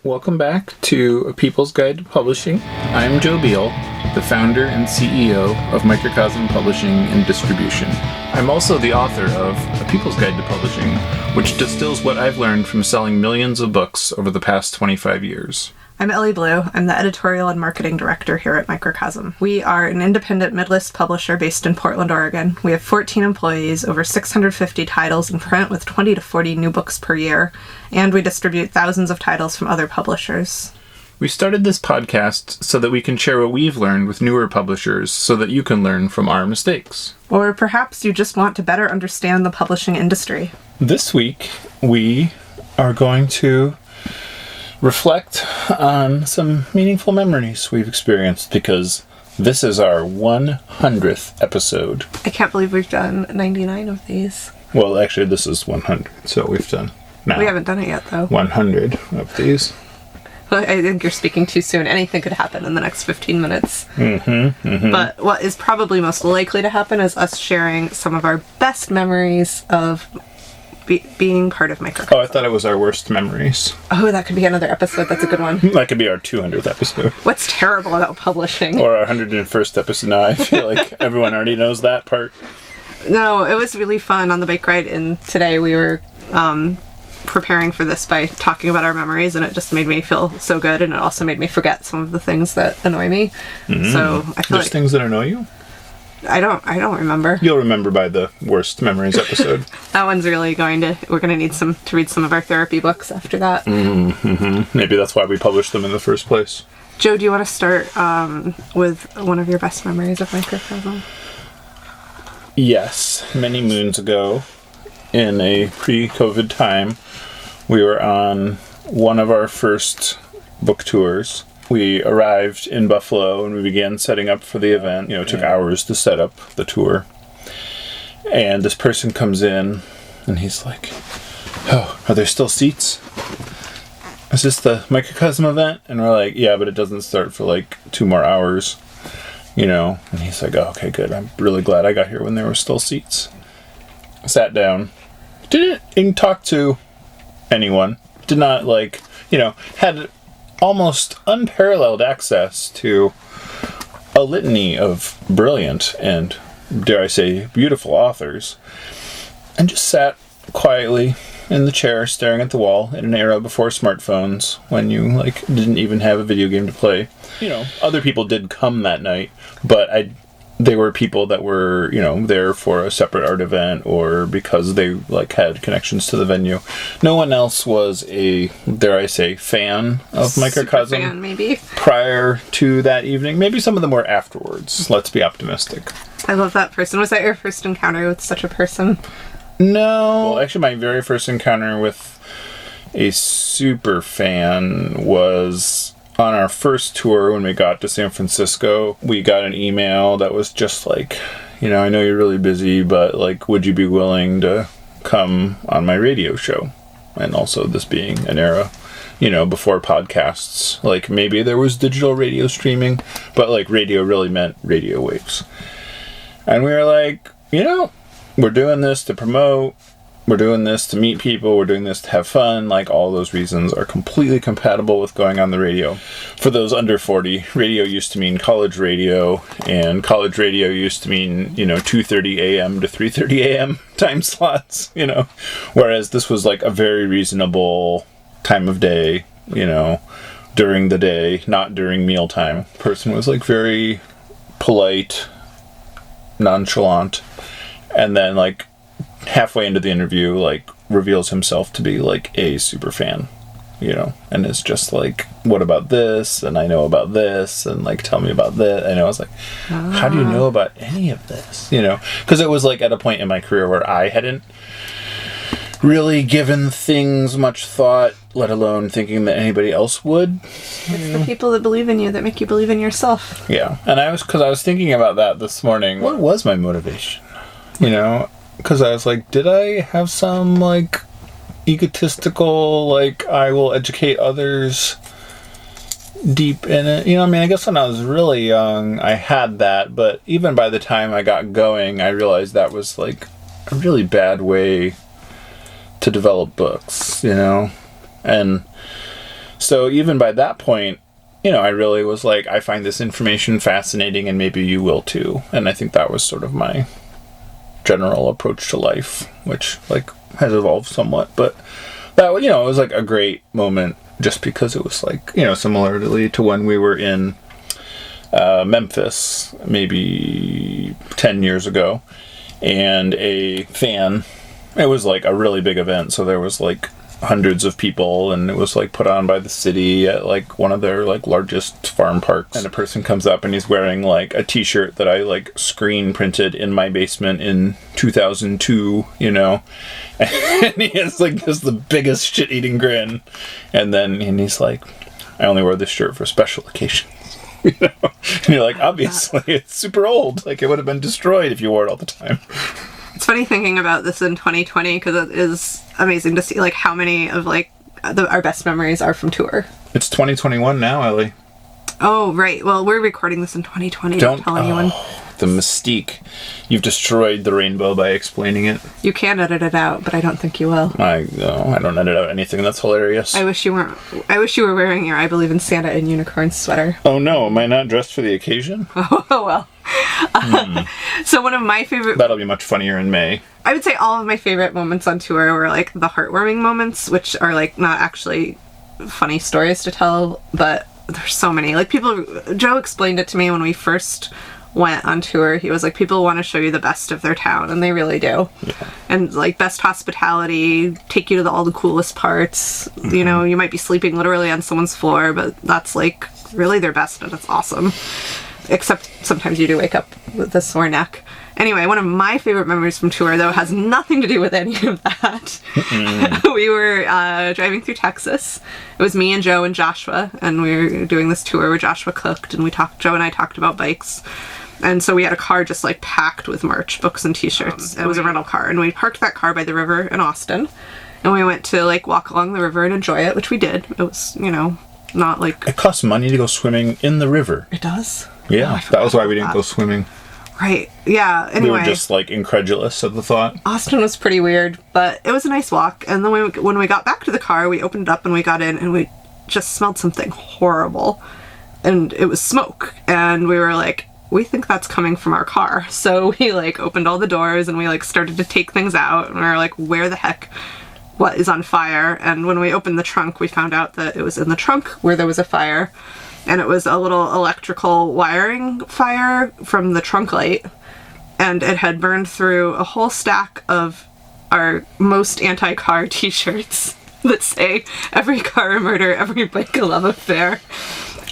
Welcome back to A People's Guide to Publishing. I'm Joe Beal, the founder and CEO of Microcosm Publishing and Distribution. I'm also the author of A People's Guide to Publishing, which distills what I've learned from selling millions of books over the past 25 years. I'm Ellie Blue. I'm the editorial and marketing director here at Microcosm. We are an independent mid-list publisher based in Portland, Oregon. We have 14 employees, over 650 titles in print with 20 to 40 new books per year, and we distribute thousands of titles from other publishers. We started this podcast so that we can share what we've learned with newer publishers so that you can learn from our mistakes. Or perhaps you just want to better understand the publishing industry. This week, we are going to reflect on some meaningful memories we've experienced because this is our 100th episode. I can't believe we've done 99 of these. Well, actually, this is 100, so we've done now. We haven't done it yet, though. 100 of these. Well, I think you're speaking too soon. Anything could happen in the next 15 minutes. But what is probably most likely to happen is us sharing some of our best memories of being part of Microcosm. Oh, I thought it was our worst memories. Oh, that could be another episode. That's a good one. That could be our 200th episode. What's terrible about publishing? Or our 101st episode. No, I feel like everyone already knows that part. No, it was really fun on the bike ride, and today we were preparing for this by talking about our memories, and it just made me feel so good, and it also made me forget some of the things that annoy me. So I feel There's things that annoy you? I don't remember. You'll remember by the worst memories episode. That one's really we're going to need to read some of our therapy books after that. Maybe that's why we published them in the first place. Joe, do you want to start with one of your best memories of Microcosm? Yes. Many moons ago, in a pre-COVID time, we were on one of our first book tours. We arrived in Buffalo and we began setting up for the event. It took hours to set up the tour. And this person comes in and he's like, "Oh, are there still seats? Is this the Microcosm event?" And we're like, "Yeah, but it doesn't start for like 2 more hours." And he's like, "Oh, okay, good. I'm really glad I got here when there were still seats." Sat down. Didn't even talk to anyone. Did not had almost unparalleled access to a litany of brilliant and, dare I say, beautiful authors, and just sat quietly in the chair staring at the wall in an era before smartphones, when you didn't even have a video game to play. Other people did come that night, but they were people that were, there for a separate art event or because they had connections to the venue. No one else was a, dare I say, fan of Microcosm. Super fan, maybe. Prior to that evening. Maybe some of them were afterwards. Let's be optimistic. I love that person. Was that your first encounter with such a person? No. Well, actually, my very first encounter with a super fan was on our first tour when we got to San Francisco. We got an email that was just like, "I know you're really busy, but would you be willing to come on my radio show?" And also this being an era, before podcasts. Maybe there was digital radio streaming, but radio really meant radio waves. And we were like, we're doing this to promote. We're doing this to meet people. We're doing this to have fun. All those reasons are completely compatible with going on the radio. For those under 40, radio used to mean college radio, and college radio used to mean, 2:30 a.m. to 3:30 a.m. time slots, Whereas this was a very reasonable time of day, during the day, not during mealtime. Person was very polite, nonchalant, and then halfway into the interview, reveals himself to be a super fan, and it's just what about this? And I know about this, and tell me about this. And I was like, how do you know about any of this? Because it was at a point in my career where I hadn't really given things much thought, let alone thinking that anybody else would. It's the people that believe in you that make you believe in yourself. Yeah, and I was thinking about that this morning. What was my motivation? Because I was like, did I have some, egotistical, I will educate others deep in it? I guess when I was really young, I had that, but even by the time I got going, I realized that was, a really bad way to develop books, And So even by that point, I really was like, I find this information fascinating and maybe you will too. And I think that was sort of my general approach to life, which like has evolved somewhat. But that, it was like a great moment just because it was like, similarly to when we were in Memphis maybe 10 years ago, and a fan, it was like a really big event, so there was like hundreds of people, and it was like put on by the city at like one of their like largest farm parks, and a person comes up and he's wearing like a t-shirt that I like screen printed in my basement in 2002, and he has like just the biggest shit-eating grin, and he's like, I only wear this shirt for special occasions. And you're like, obviously it's super old, like it would have been destroyed if you wore it all the time. It's funny thinking about this in 2020 because it is amazing to see like how many of like our best memories are from tour. It's 2021 now, Ellie. Oh, right. Well, we're recording this in 2020. Don't tell anyone. The mystique. You've destroyed the rainbow by explaining it. You can edit it out, but I don't think you will. I don't edit out anything. That's hilarious. I wish you were wearing your I Believe in Santa and Unicorn sweater. Oh no, am I not dressed for the occasion? Oh well. So one of my favorite... That'll be much funnier in May. I would say all of my favorite moments on tour were like the heartwarming moments, which are like not actually funny stories to tell, but there's so many. Like Joe explained it to me when we first went on tour. He was like, people want to show you the best of their town, and they really do. Yeah. And like best hospitality, take you to all the coolest parts. Mm-hmm. You might be sleeping literally on someone's floor, but that's like really their best, and it's awesome. Except sometimes you do wake up with a sore neck. Anyway, one of my favorite memories from tour, though, has nothing to do with any of that. We were driving through Texas. It was me and Joe and Joshua, and we were doing this tour where Joshua cooked, and Joe and I talked about bikes. And so we had a car just like packed with merch, books and t-shirts. It was a rental car, and we parked that car by the river in Austin, and we went to like walk along the river and enjoy it, which we did. It was, not like... It costs money to go swimming in the river. It does? Yeah, that was why we didn't go swimming. Right, yeah, anyway. We were just, like, incredulous at the thought. Austin was pretty weird, but it was a nice walk. And then when we got back to the car, we opened it up and we got in, and we just smelled something horrible. And it was smoke. And we were like, we think that's coming from our car. So we, like, opened all the doors, and we, like, started to take things out. And we were like, where the heck... what is on fire? And when we opened the trunk, we found out that it was in the trunk where there was a fire. And it was a little electrical wiring fire from the trunk light. And it had burned through a whole stack of our most anti-car t-shirts that say, every car a murder, every bike a love affair.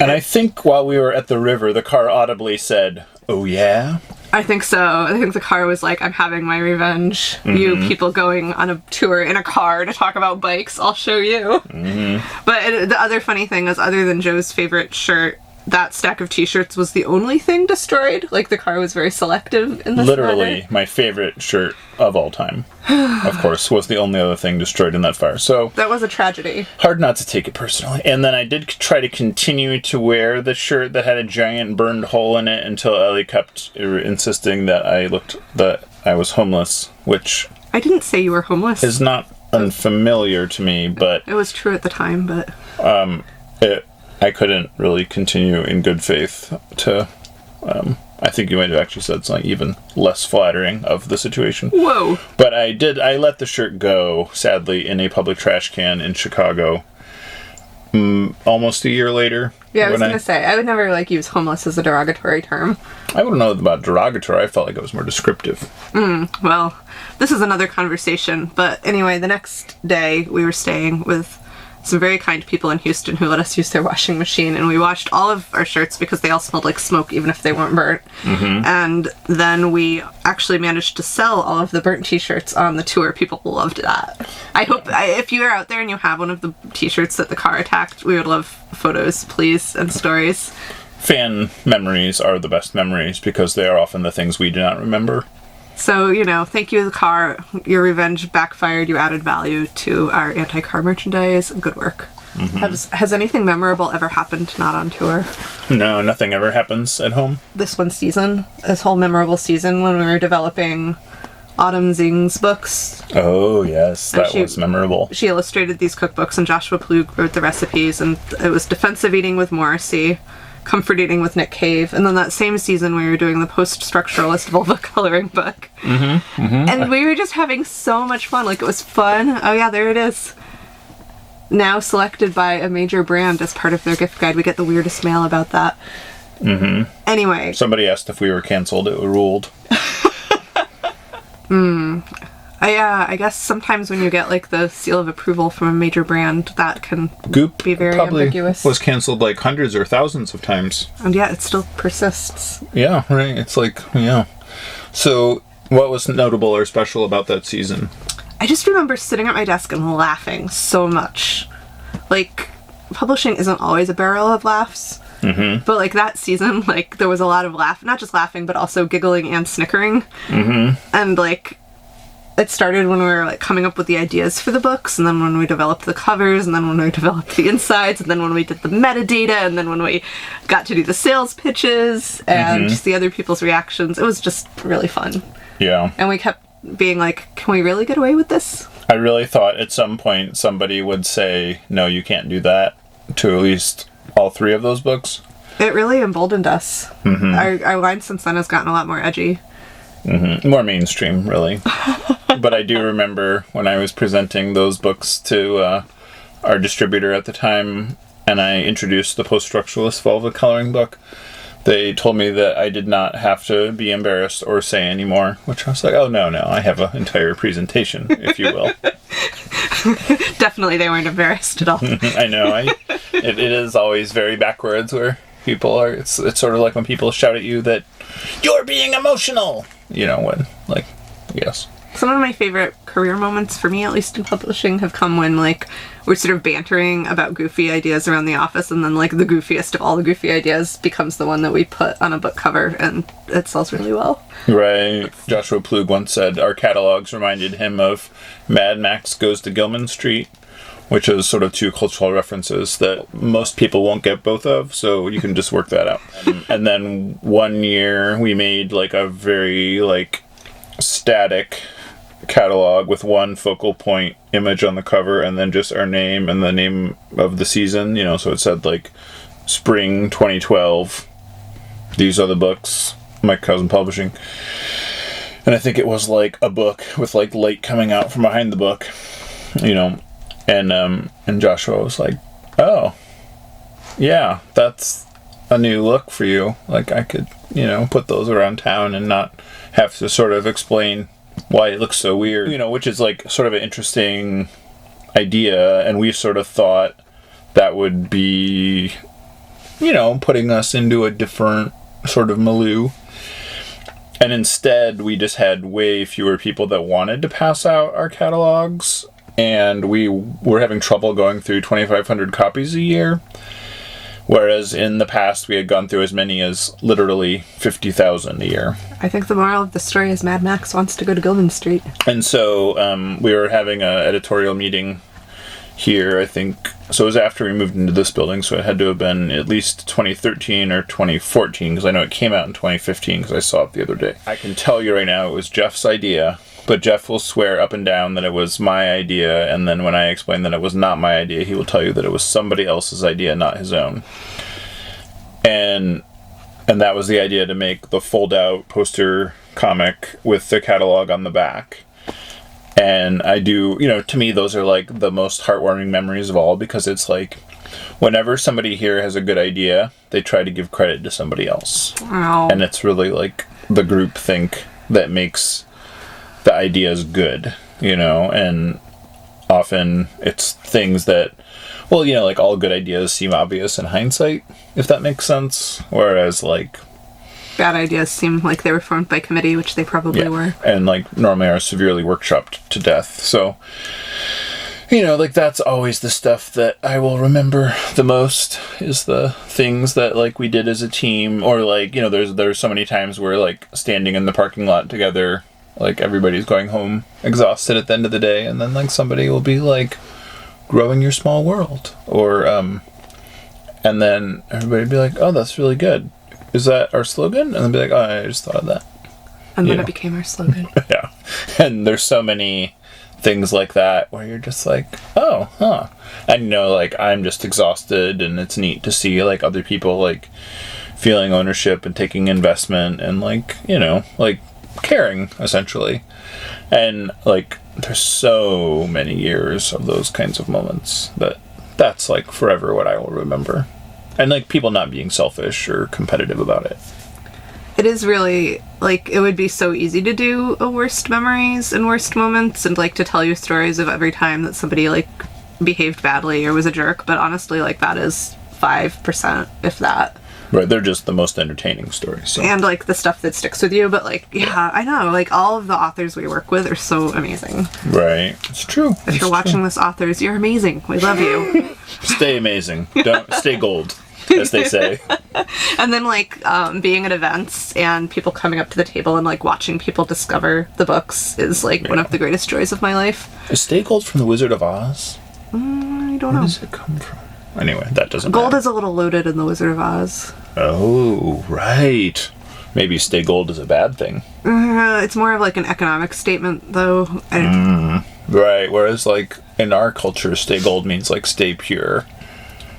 And I think while we were at the river, the car audibly said, oh yeah? I think so. I think the car was like, I'm having my revenge. Mm-hmm. You people going on a tour in a car to talk about bikes, I'll show you. Mm-hmm. But the other funny thing is, other than Joe's favorite shirt, that stack of t-shirts was the only thing destroyed. Like, the car was very selective in this Literally, matter. my favorite shirt of all time, of course, was the only other thing destroyed in that fire. So that was a tragedy. Hard not to take it personally. And then I did try to continue to wear the shirt that had a giant burned hole in it until Ellie kept insisting that I was homeless, which... I didn't say you were homeless. Is not unfamiliar to me, but... It was true at the time, but... I couldn't really continue in good faith to, I think you might have actually said something even less flattering of the situation. Whoa. But I let the shirt go, sadly, in a public trash can in Chicago almost a year later. Yeah, I was going to say, I would never, use homeless as a derogatory term. I wouldn't know about derogatory. I felt like it was more descriptive. Well, this is another conversation. But anyway, the next day, we were staying with some very kind people in Houston who let us use their washing machine, and we washed all of our shirts because they all smelled like smoke even if they weren't burnt. Mm-hmm. And then we actually managed to sell all of the burnt t-shirts on the tour. People loved that. I hope if you are out there and you have one of the t-shirts that the car attacked, we would love photos, please, and stories. Fan memories are the best memories because they are often the things we do not remember. So, thank you, the car. Your revenge backfired. You added value to our anti-car merchandise. Good work. Mm-hmm. Has anything memorable ever happened not on tour? No, nothing ever happens at home. This whole memorable season when we were developing Autumn Zing's books. Oh, yes. That was memorable. She illustrated these cookbooks, and Joshua Plug wrote the recipes, and it was Defensive Eating with Morrissey, Comfort Eating with Nick Cave, and then that same season we were doing the Post-Structuralist vulva coloring book. And we were just having so much fun. Like, it was fun. Oh yeah, there it is. Now selected by a major brand as part of their gift guide. We get the weirdest mail about that. Anyway. Somebody asked if we were canceled. It ruled. I guess sometimes when you get like the seal of approval from a major brand, that can Goop be very ambiguous. Was canceled like hundreds or thousands of times. And yet it still persists. Yeah, right. It's like, yeah. So, what was notable or special about that season? I just remember sitting at my desk and laughing so much. Like, publishing isn't always a barrel of laughs. But like that season, like there was a lot of not just laughing, but also giggling and snickering. And like it started when we were like coming up with the ideas for the books, and then when we developed the covers, and then when we developed the insides, and then when we did the metadata, and then when we got to do the sales pitches and just the other people's reactions. It was just really fun. Yeah. And we kept being like, can we really get away with this? I really thought at some point somebody would say, no, you can't do that, to at least all three of those books. It really emboldened us. Our line since then has gotten a lot more edgy. More mainstream, really. But I do remember when I was presenting those books to our distributor at the time, and I introduced the Post-Structuralist vulva coloring book, they told me that I did not have to be embarrassed or say anymore, which I was like, oh, no, I have an entire presentation, if you will. Definitely they weren't embarrassed at all. I know. It is always very backwards where people are, it's sort of like when people shout at you that you're being emotional, when, like, yes. Some of my favorite career moments, for me at least in publishing, have come when, like, we're sort of bantering about goofy ideas around the office, and then, like, the goofiest of all the goofy ideas becomes the one that we put on a book cover, and it sells really well. Right. Joshua Plug once said our catalogs reminded him of Mad Max Goes to Gilman Street, which is sort of two cultural references that most people won't get both of, so you can just work that out. And then one year we made, like, a very, like, static catalog with one focal point image on the cover, and then just our name and the name of the season, so it said like spring 2012, these are the books, Microcosm Publishing. And I think it was like a book with like light coming out from behind the book, and Joshua was like, oh yeah, that's a new look for you, like I could put those around town and not have to sort of explain why it looks so weird, which is like sort of an interesting idea, and we sort of thought that would be, putting us into a different sort of milieu. And instead, we just had way fewer people that wanted to pass out our catalogs, and we were having trouble going through 2,500 copies a year. Whereas in the past, we had gone through as many as literally 50,000 a year. I think the moral of the story is Mad Max wants to go to Gilman Street. And so we were having an editorial meeting here, I think. So it was after we moved into this building, so it had to have been at least 2013 or 2014, because I know it came out in 2015, because I saw it the other day. I can tell you right now it was Jeff's idea, but Jeff will swear up and down that it was my idea, and then when I explain that it was not my idea, he will tell you that it was somebody else's idea, not his own. And that was the idea, to make the fold-out poster comic with the catalog on the back. And I do, to me, those are like the most heartwarming memories of all, because it's like, whenever somebody here has a good idea, they try to give credit to somebody else. Wow. And it's really like the groupthink that makes the ideas good, and often it's things that, well, like all good ideas seem obvious in hindsight, if that makes sense, whereas like bad ideas seem like they were formed by committee, which they probably were, and like normally are severely workshopped to death. So like that's always the stuff that I will remember the most, is the things that like we did as a team, or like there's so many times where like standing in the parking lot together, like everybody's going home exhausted at the end of the day, and then like somebody will be like, growing your small world, or and then everybody will be like, oh, that's really good, is that our slogan? And then be like, oh, I just thought of that, and then it became our slogan. Yeah. And there's so many things like that where you're just like, oh, huh. And, you know, like, I'm just exhausted, and it's neat to see, like, other people, like, feeling ownership and taking investment and, like, you know, like, caring, essentially. And, like, there's so many years of those kinds of moments that's, like, forever what I will remember. And, like, people not being selfish or competitive about it. It is really, like, it would be so easy to do a worst memories and worst moments and, like, to tell you stories of every time that somebody, like, behaved badly or was a jerk. But honestly, like, that is 5%, if that. Right, they're just the most entertaining stories. So. And, like, the stuff that sticks with you. But, like, yeah, I know. Like, all of the authors we work with are so amazing. Right. It's true. If you're watching this, authors, you're amazing. We love you. Stay amazing. Don't stay gold, as they say. And then, like, being at events and people coming up to the table and, like, watching people discover the books is, like, one of the greatest joys of my life. Is stay gold from the Wizard of Oz? I don't know. Where does it come from? Anyway, that doesn't Gold matter. is a little loaded in the Wizard of Oz. Oh, right. Maybe stay gold is a bad thing. It's more of, like, an economic statement, though. Right, whereas, like, in our culture, stay gold means, like, stay pure.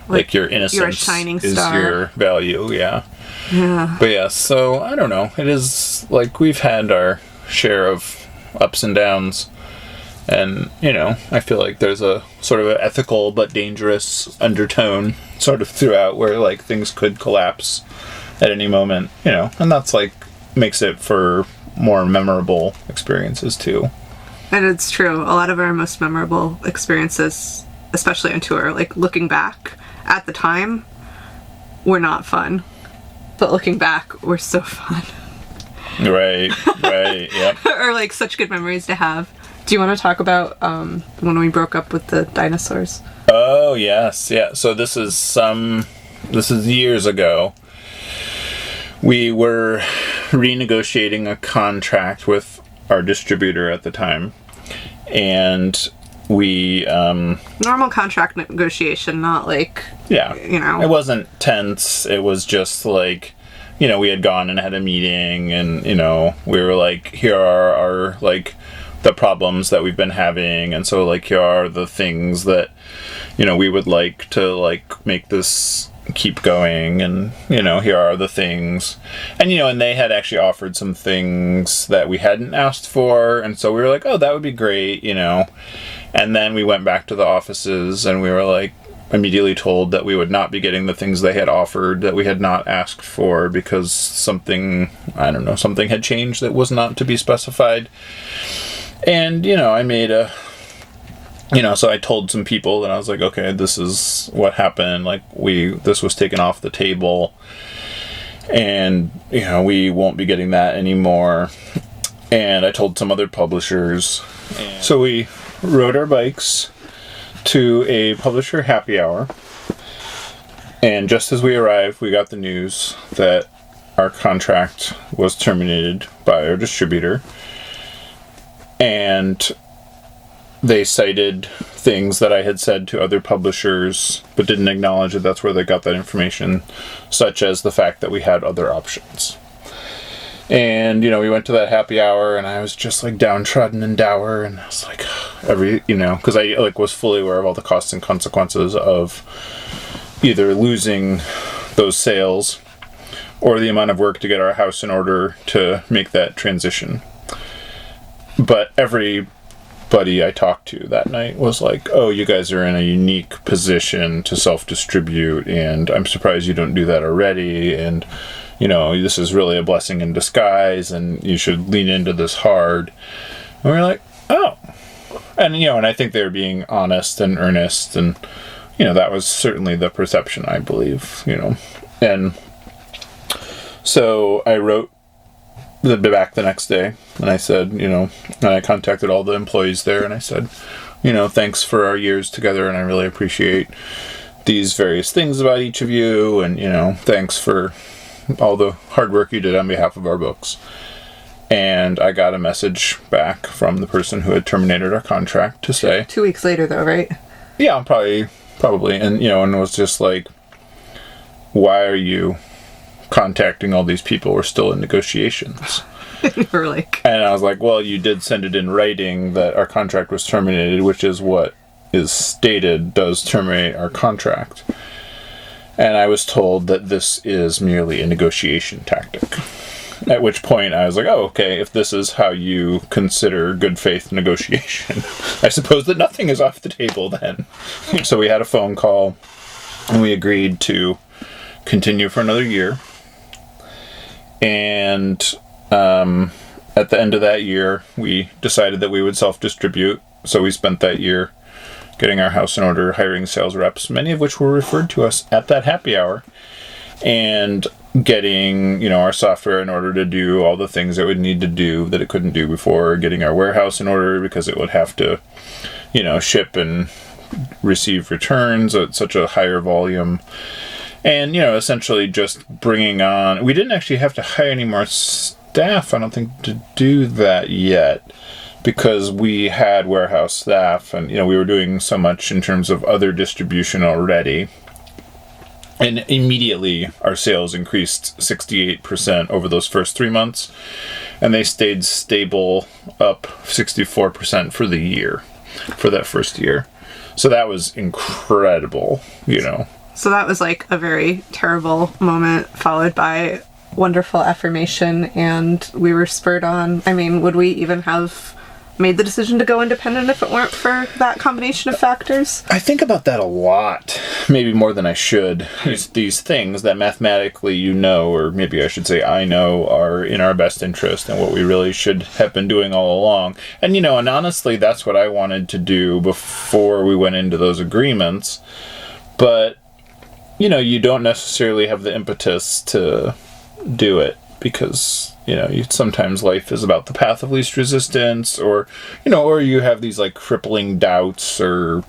Like your innocence you're a shining star. is your value, yeah. Yeah. But yeah, so, I don't know. It is, like, we've had our share of ups and downs. And, you know, I feel like there's a sort of an ethical but dangerous undertone sort of throughout where, like, things could collapse at any moment, you know. And that's, like, makes it for more memorable experiences, too. And it's true. A lot of our most memorable experiences, especially on tour, like, looking back at the time, were not fun. But looking back, were so fun. Right, yeah. Or, like, such good memories to have. Do you want to talk about when we broke up with the dinosaurs? Oh, yes, yeah. So this is years ago. We were renegotiating a contract with our distributor at the time. And we... normal contract negotiation, not like... Yeah. You know. It wasn't tense. It was just like, you know, we had gone and had a meeting and, you know, we were like, here are our, like... the problems that we've been having, and so, like, here are the things that, you know, we would like to, like, make this keep going, and, you know, here are the things. And, you know, and they had actually offered some things that we hadn't asked for, and so we were like, oh, that would be great, you know. And then we went back to the offices, and we were, like, immediately told that we would not be getting the things they had offered that we had not asked for because something had changed that was not to be specified. And, you know, I made so I told some people that I was like, okay, this is what happened. Like, this was taken off the table and, you know, we won't be getting that anymore. And I told some other publishers. So we rode our bikes to a publisher happy hour. And just as we arrived, we got the news that our contract was terminated by our distributor. And they cited things that I had said to other publishers, but didn't acknowledge that that's where they got that information, such as the fact that we had other options. And, you know, we went to that happy hour, and I was just, like, downtrodden and dour, and I was like, because I, like, was fully aware of all the costs and consequences of either losing those sales or the amount of work to get our house in order to make that transition. But everybody I talked to that night was like, oh, you guys are in a unique position to self-distribute, and I'm surprised you don't do that already, and, you know, this is really a blessing in disguise, and you should lean into this hard. And we were like, oh. And, you know, and I think they were being honest and earnest, and, you know, that was certainly the perception, I believe, you know. And so I wrote back the next day, and I said, you know, and I contacted all the employees there, and I said, you know, thanks for our years together, and I really appreciate these various things about each of you, and, you know, thanks for all the hard work you did on behalf of our books. And I got a message back from the person who had terminated our contract to say... 2 weeks later, though, right? Yeah, probably, and, you know, and was just like, why are you contacting all these people? We're still in negotiations. We're like... And I was like, well, you did send it in writing that our contract was terminated, which is what is stated does terminate our contract. And I was told that this is merely a negotiation tactic. At which point I was like, oh, okay, if this is how you consider good faith negotiation, I suppose that nothing is off the table then. So we had a phone call, and we agreed to continue for another year. And at the end of that year, we decided that we would self-distribute. So we spent that year getting our house in order, hiring sales reps, many of which were referred to us at that happy hour, and getting, our software in order to do all the things it would need to do that it couldn't do before, getting our warehouse in order because it would have to, ship and receive returns at such a higher volume. And, essentially just bringing on... We didn't actually have to hire any more staff, I don't think, to do that yet, because we had warehouse staff and, we were doing so much in terms of other distribution already. And immediately our sales increased 68% over those first 3 months, and they stayed stable up 64% for the year, for that first year. So that was incredible, So that was like a very terrible moment followed by wonderful affirmation, and we were spurred on. I mean, would we even have made the decision to go independent if it weren't for that combination of factors? I think about that a lot, maybe more than I should. These things that mathematically or maybe I should say I know, are in our best interest and what we really should have been doing all along. And, and honestly, that's what I wanted to do before we went into those agreements. But, you don't necessarily have the impetus to do it because... sometimes life is about the path of least resistance, or you have these like crippling doubts, or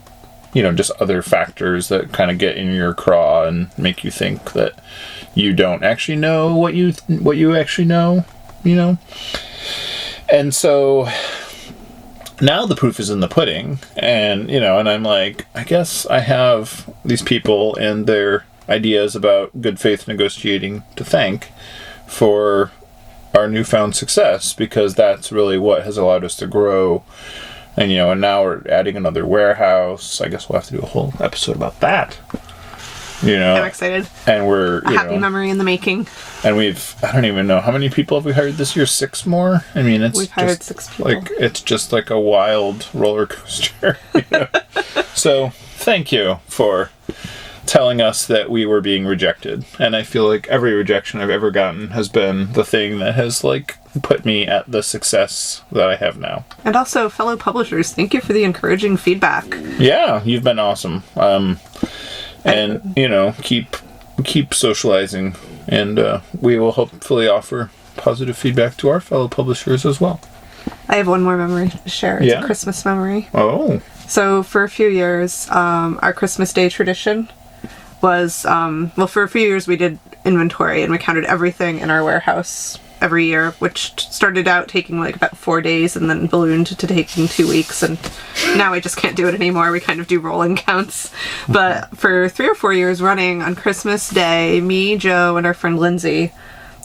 just other factors that kind of get in your craw and make you think that you don't actually know what you actually know, And so now the proof is in the pudding, and and I'm like, I guess I have these people and their ideas about good faith negotiating to thank for our newfound success, because that's really what has allowed us to grow. And and now we're adding another warehouse. I guess we'll have to do a whole episode about that. I'm excited. And we're a happy memory in the making. And I don't even know how many people have we hired this year. 6 more. I mean, we've hired 6 people. It's just like a wild roller coaster. So thank you for telling us that we were being rejected. And I feel like every rejection I've ever gotten has been the thing that has put me at the success that I have now. And also, fellow publishers, thank you for the encouraging feedback. Yeah, you've been awesome. And keep socializing, and we will hopefully offer positive feedback to our fellow publishers as well. I have one more memory to share. It's a Christmas memory. Oh. So for a few years, our Christmas Day tradition was, for a few years we did inventory and we counted everything in our warehouse every year, which started out taking about 4 days and then ballooned to taking 2 weeks, and now we just can't do it anymore. We kind of do rolling counts. But for 3 or 4 years running, on Christmas Day, me, Joe, and our friend Lindsay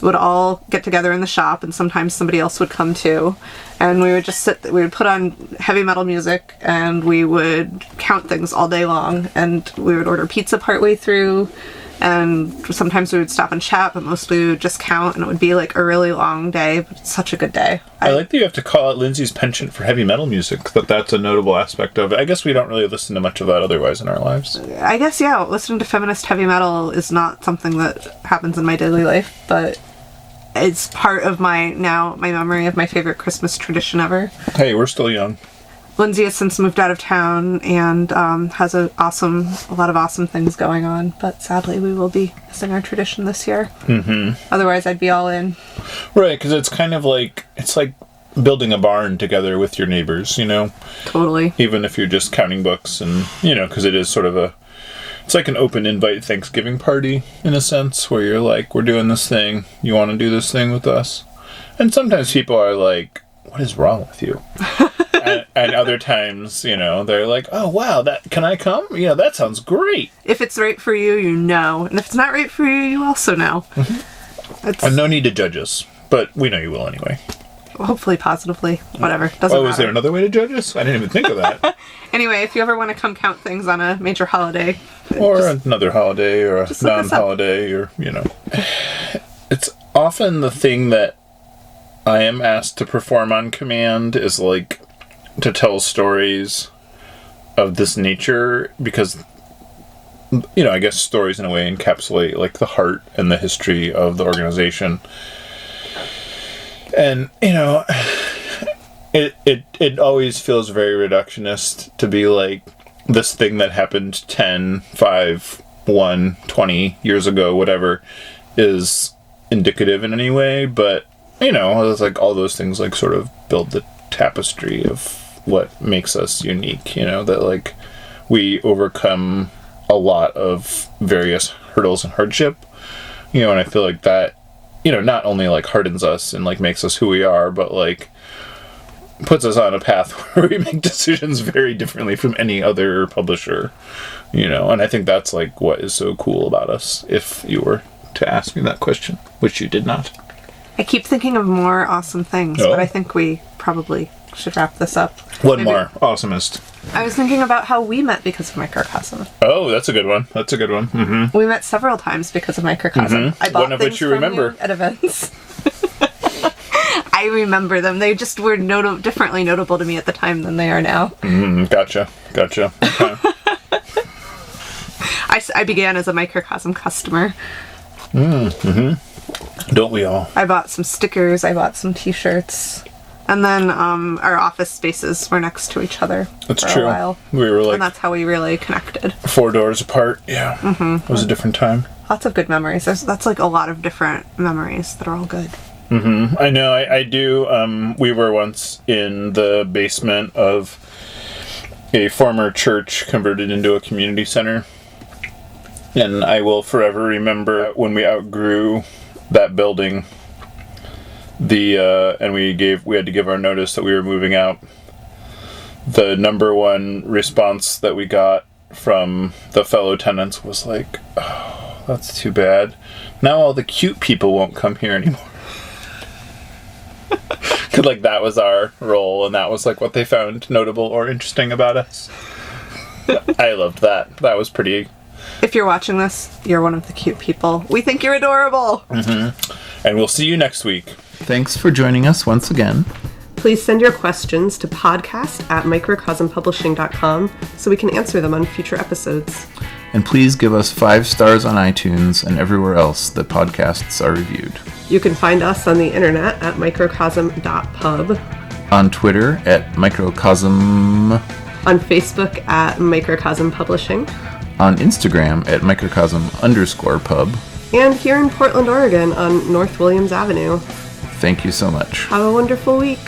would all get together in the shop, and sometimes somebody else would come too, and we would just we would put on heavy metal music and we would count things all day long, and we would order pizza partway through, and sometimes we would stop and chat, but mostly we would just count, and it would be a really long day, but it's such a good day. I like that you have to call out Lindsay's penchant for heavy metal music, that's a notable aspect of it. I guess we don't really listen to much of that otherwise in our lives. I guess, listening to feminist heavy metal is not something that happens in my daily life, but it's part of my memory of my favorite Christmas tradition ever. Hey, we're still young. Lindsay has since moved out of town and has a lot of awesome things going on, but sadly we will be missing our tradition this year. Mm-hmm. Otherwise I'd be all in. Right, because it's kind of it's like building a barn together with your neighbors, Totally. Even if you're just counting books and, because it is sort of it's like an open invite Thanksgiving party, in a sense, where you're we're doing this thing, you want to do this thing with us? And sometimes people are like, what is wrong with you? and other times, they're like, oh, wow, can I come? That sounds great. If it's right for you, and if it's not right for you, you also know. Mm-hmm. And no need to judge us, But we know you will anyway. Hopefully positively. Whatever. Doesn't matter. Is there another way to judge us? I didn't even think of that. Anyway, if you ever want to come count things on a major holiday. Or another holiday, or a non-holiday, or, It's often the thing that I am asked to perform on command is, like, to tell stories of this nature, because, I guess stories in a way encapsulate, like, the heart and the history of the organization. And, it always feels very reductionist to be like this thing that happened 10, 5, 1, 20 years ago, whatever, is indicative in any way. But, it's like all those things like sort of build the tapestry of what makes us unique, that like we overcome a lot of various hurdles and hardship, and I feel like that, not only like hardens us and like makes us who we are, but like puts us on a path where we make decisions very differently from any other publisher, and I think that's like what is so cool about us, if you were to ask me that question, which you did not. I keep thinking of more awesome things, but I think we probably should wrap this up. One more awesomest. I was thinking about how we met because of Microcosm. Oh, that's a good one. Mm-hmm. We met several times because of Microcosm. Mm-hmm. I bought one of which you remember at events. I remember them. They just were differently notable to me at the time than they are now. Gotcha. Okay. I began as a Microcosm customer. Don't we all? I bought some stickers. I bought some t-shirts. And then our office spaces were next to each other for a while. We were like... And that's how we really connected. 4 doors apart. Yeah. It was a different time. Lots of good memories. That's like a lot of different memories that are all good. I know. I do. We were once in the basement of a former church converted into a community center. And I will forever remember when we outgrew that building... and we had to give our notice that we were moving out. The number one response that we got from the fellow tenants was like, "Oh, that's too bad. Now all the cute people won't come here anymore." Cause like that was our role, and that was like what they found notable or interesting about us. I loved that. That was pretty. If you're watching this, you're one of the cute people. We think you're adorable. And we'll see you next week. Thanks for joining us once again. Please send your questions to podcast@microcosmpublishing.com so we can answer them on future episodes. And please give us 5 stars on iTunes and everywhere else that podcasts are reviewed. You can find us on the internet at microcosm.pub. On Twitter at Microcosm. On Facebook at Microcosm Publishing. On Instagram at Microcosm_pub. And here in Portland, Oregon on North Williams Avenue. Thank you so much. Have a wonderful week.